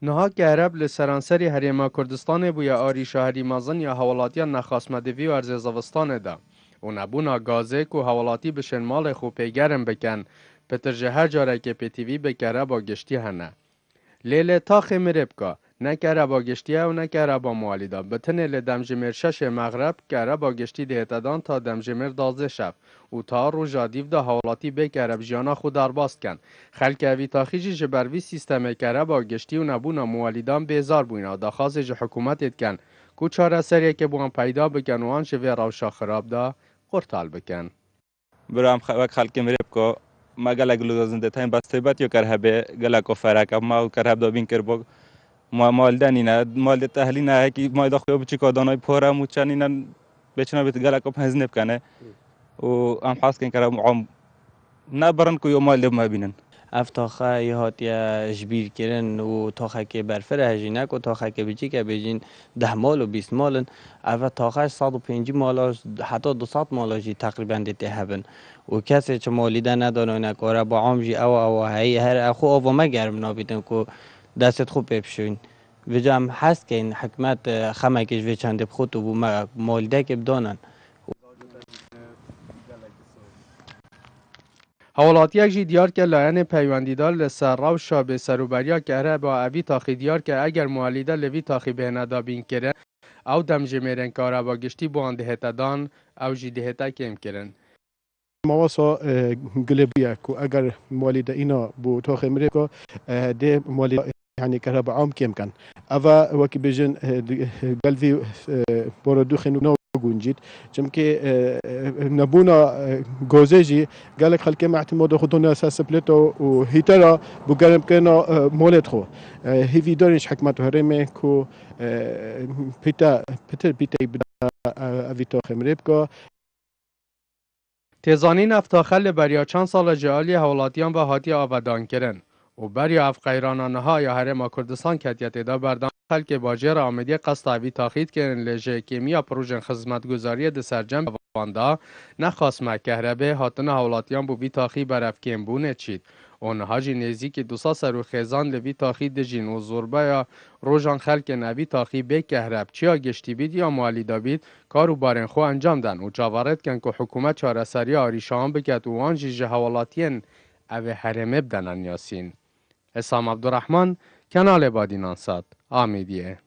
نها که عرب لسرانسری هریما کردستان بویا آری شهری مازن یا حوالاتی نخواست مدوی و ارزیزاوستان ده. و نبونا گازه که حوالاتی بشن مال خو پیگرم بکن پترجه هر جاره که پیتیوی بکره با گشتی هنه. لیله تاخ مربکا نکره با گشتیه و نکره با موالیدا بتنه لدمجمر شش مغرب کره با گشتی دهتدان تا دمجمر 12 شب و تا رو جادیو ده حوالاتی بکره بجانا خود درباست کن خلک اوی تاخیجی جبروی سیستم کره با گشتی و نبونا موالیدان بیزار بوینا دا خازج حکومتت کن کو چاره سریه که بوان پیدا بکن و آنچه وی روشا خراب دا قرطال بکن برام وقت خلک مربکا ما گلک لوزنده تایم بسته بات یا کره به گلک و فرق ما کره دا بین کرد ما مالدنی نه مال تحلی نه کی ما داخل بچی کادانای پورا موچانی نه بچنا بیت گلک و هزنب کنه و ام حاس کن کرم عم نه برن کو مال ما بینن اف تاخه هاتیا جبیر کردن و تاخه که برفر هجینک و تاخه که بچی که بجین 10 مال و 20 مالن اف تاخه 150 مال حتی 200 مال جی تقریبا دیته هبن و کسی چه مالیده ندانه کاره با عام جی او هی هر اخو او ما گرم نابیدن که دست خوب بپشون وجا هم هست که این حکمت خمکش و چند بخوت و مالیده که بدانن حوالاتی جی دیار که لاین پیوندیدار لسر راو شابه سروبریا که با اوی تاخی دیار که اگر موالیده لوی تاخی به ندابین کرن او دم جمیرن کارا با گشتی بوان دهتا دان او جی دهتا کم کرن. مواسا قلبية كو أجر مواليد إنا بو توخ أمريكا ده مواليد يعني كهرباء عام كم كان أفا وكي بيجن قلبي بردو خنو نو جونجيت چمكي نبونا جوزيجي قالك خلك ما اعتماد خدونا أساس بلتو وهيترا بقرب كنا مولد خو هي في دارش حكمته هرمه كو بيتا بدا أفي توخ أمريكا تیزانین افتاخل بریا چند سال جهالی حولاتیان و هاتی آودان کرن و بریا افقیرانانه ها یا هرما کردستان کتیت دا بردان خلک باجر آمدی قصد اوی تاخید کرن لجه کیمیا پروژن خدمتگزاری ده سرجم واندا نخواست مکهربه هاتن حولاتیان بو بی تاخی برف کم بونه چید اونها جی نزدیک 200 سر و خیزان لوی تاخی دجین و زربه یا روژان خلک نوی تاخی به کهرب چیا گشتی بید یا موالیدا بید کارو بارن خو انجام دن و جاورت کن که حکومت چاره سری آریشان بکد و آن جی حوالاتین او حرمه بدنن یاسین. حسام عبدالرحمن، کانال بادینان ساد، آمیدیه.